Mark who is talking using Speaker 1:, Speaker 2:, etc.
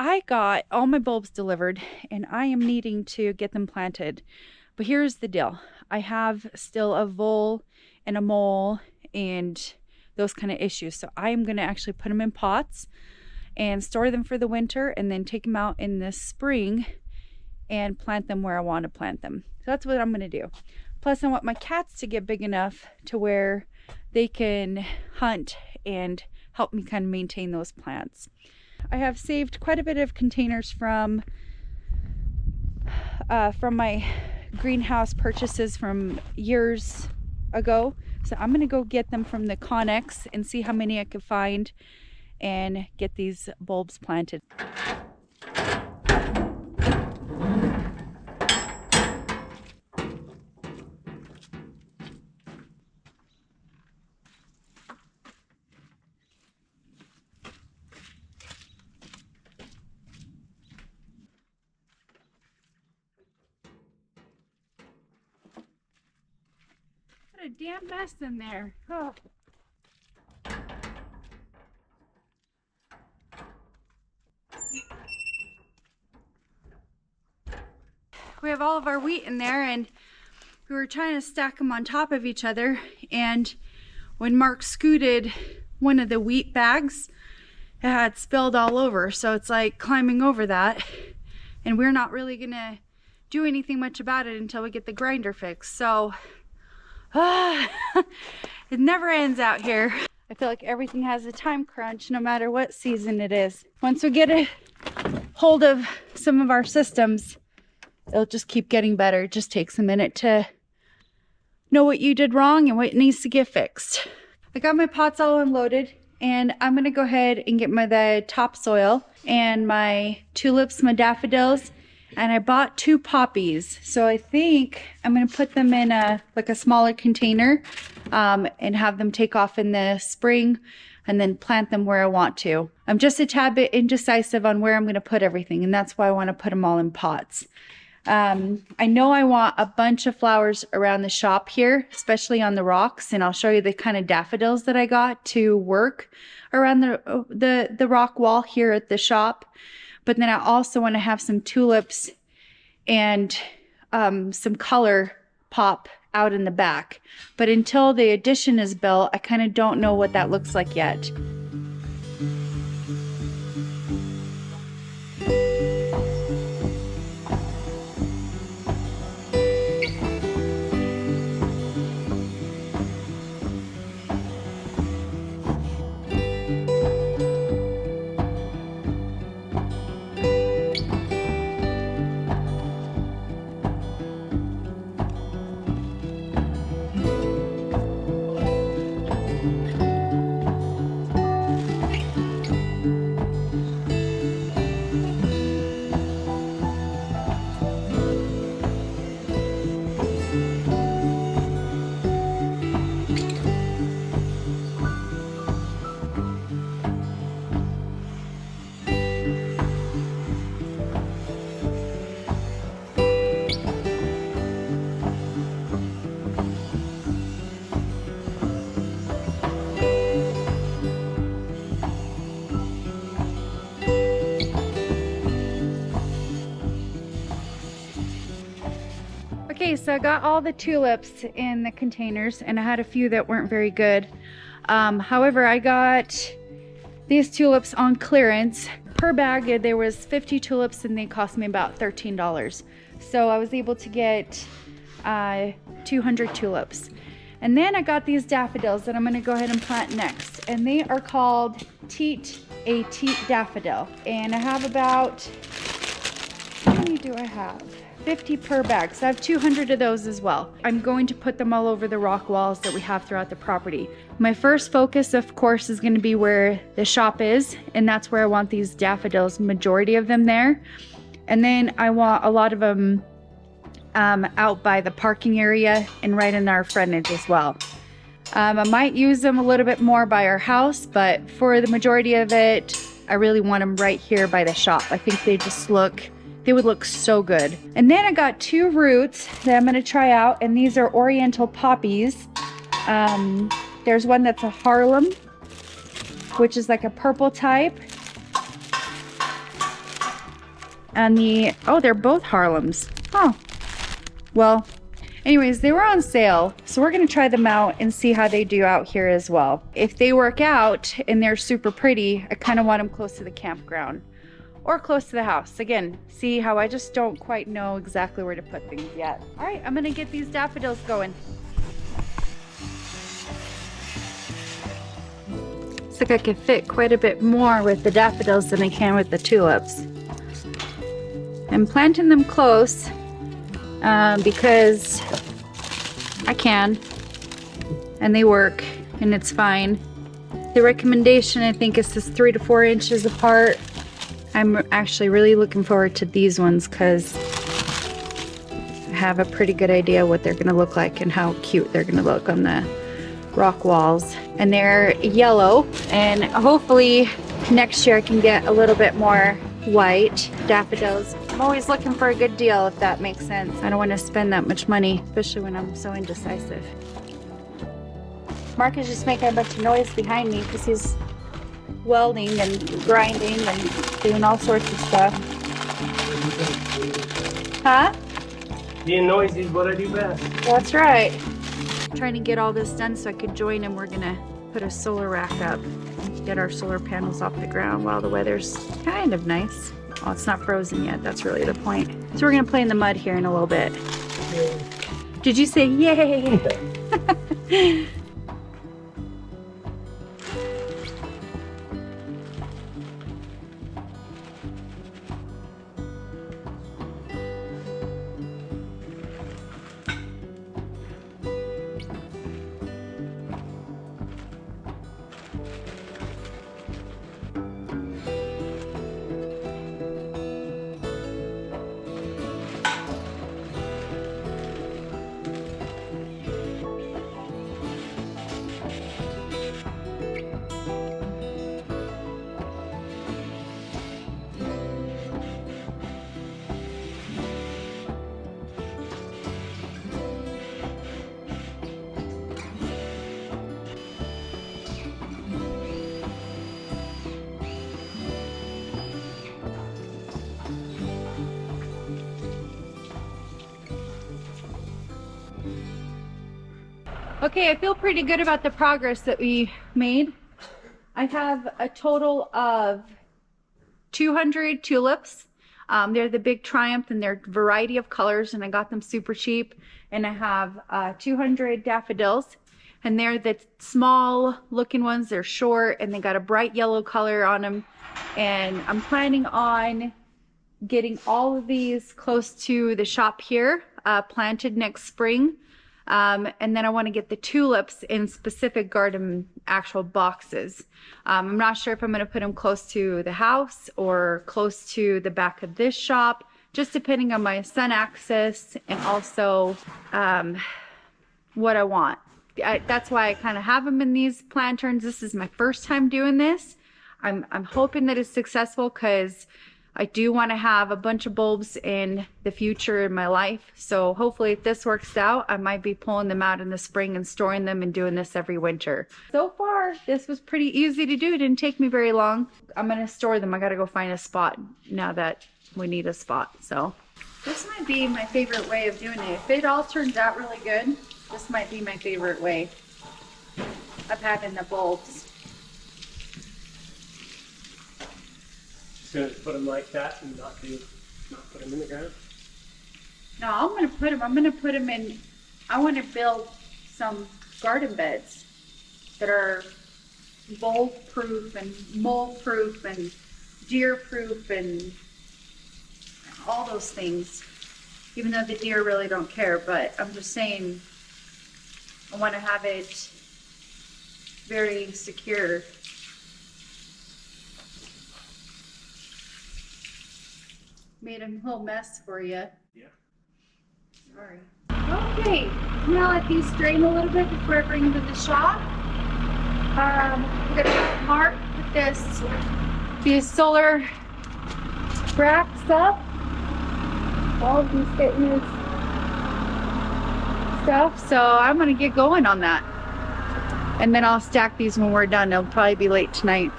Speaker 1: I got all my bulbs delivered and I am needing to get them planted. But here's the deal. I have still a vole and a mole and those kind of issues. So I am going to actually put them in pots and store them for the winter and then take them out in the spring and plant them where I want to plant them. So that's what I'm going to do. Plus I want my cats to get big enough to where they can hunt and help me kind of maintain those plants. I have saved quite a bit of containers from my greenhouse purchases from years ago. So I'm gonna go get them from the Connex and see how many I could find and get these bulbs planted. A damn mess in there. Oh. We have all of our wheat in there and we were trying to stack them on top of each other, and when Mark scooted one of the wheat bags, it had spilled all over, so it's like climbing over that, and we're not really gonna do anything much about it until we get the grinder fixed. So it never ends out here. I feel like everything has a time crunch no matter what season it is. Once we get a hold of some of our systems, it'll just keep getting better. It just takes a minute to know what you did wrong and what needs to get fixed. I got my pots all unloaded and I'm gonna go ahead and get the topsoil and my tulips, my daffodils, and I bought 2 poppies. So I think I'm gonna put them in a smaller container and have them take off in the spring and then plant them where I want to. I'm just a tad bit indecisive on where I'm gonna put everything, and that's why I wanna put them all in pots. I know I want a bunch of flowers around the shop here, especially on the rocks, and I'll show you the kind of daffodils that I got to work around the rock wall here at the shop. But then I also want to have some tulips and some color pop out in the back. But until the addition is built, I kind of don't know what that looks like yet. Okay, so I got all the tulips in the containers and I had a few that weren't very good. However, I got these tulips on clearance. Per bag, there was 50 tulips and they cost me about $13. So I was able to get 200 tulips. And then I got these daffodils that I'm gonna go ahead and plant next. And they are called teat daffodil. And I have about, how many do I have? 50 per bag, so I have 200 of those as well. I'm going to put them all over the rock walls that we have throughout the property. My first focus, of course, is going to be where the shop is, and that's where I want these daffodils, majority of them there. And then I want a lot of them out by the parking area and right in our frontage as well. I might use them a little bit more by our house, but for the majority of it, I really want them right here by the shop. I think they would look so good. And then I got 2 roots that I'm gonna try out, and these are oriental poppies. There's one that's a Harlem, which is like a purple type. And oh, they're both Harlems. Oh, well, anyways, they were on sale. So we're gonna try them out and see how they do out here as well. If they work out and they're super pretty, I kind of want them close to the campground or close to the house. Again, see how I just don't quite know exactly where to put things yet. All right, I'm gonna get these daffodils going. Looks like I could fit quite a bit more with the daffodils than I can with the tulips. I'm planting them close because I can, and they work, and it's fine. The recommendation, I think, is just 3 to 4 inches apart. I'm actually really looking forward to these ones because I have a pretty good idea what they're gonna look like and how cute they're gonna look on the rock walls. And they're yellow, and hopefully next year I can get a little bit more white daffodils. I'm always looking for a good deal, if that makes sense. I don't want to spend that much money, especially when I'm so indecisive. Mark is just making a bunch of noise behind me because he's welding and grinding and doing all sorts of stuff. Huh?
Speaker 2: Being noisy is what I do best.
Speaker 1: That's right. Trying to get all this done so I could join him. We're gonna put a solar rack up, get our solar panels off the ground while the weather's kind of nice. Oh, it's not frozen yet. That's really the point. So we're gonna play in the mud here in a little bit.
Speaker 2: Yeah.
Speaker 1: Did you say yay? Okay, I feel pretty good about the progress that we made. I have a total of 200 tulips. They're the big Triumph, and they're a variety of colors, and I got them super cheap. And I have 200 daffodils, and they're the small looking ones. They're short, and they got a bright yellow color on them. And I'm planning on getting all of these close to the shop here, planted next spring. And then I want to get the tulips in specific garden actual boxes. I'm not sure if I'm going to put them close to the house or close to the back of this shop, just depending on my sun access and also what I want. That's why I kind of have them in these planterns. This is my first time doing this. I'm hoping that it's successful because I do want to have a bunch of bulbs in the future in my life. So hopefully if this works out, I might be pulling them out in the spring and storing them and doing this every winter. So far, this was pretty easy to do. It didn't take me very long. I'm going to store them. I got to go find a spot now that we need a spot. So this might be my favorite way of doing it. If it all turns out really good, this might be my favorite way of having the bulbs.
Speaker 2: Gonna put them like that and not put them in the ground?
Speaker 1: No, I'm gonna put them in, I want to build some garden beds that are vole proof and mold proof and deer proof and all those things, even though the deer really don't care. But I'm just saying I want to have it very secure. Made a little mess for you.
Speaker 2: Yeah.
Speaker 1: Sorry. Okay, I'm gonna let these drain a little bit before I bring them to the shop. I'm gonna mark these solar racks up. All of these fitness stuff. So I'm gonna get going on that. And then I'll stack these when we're done. It'll probably be late tonight.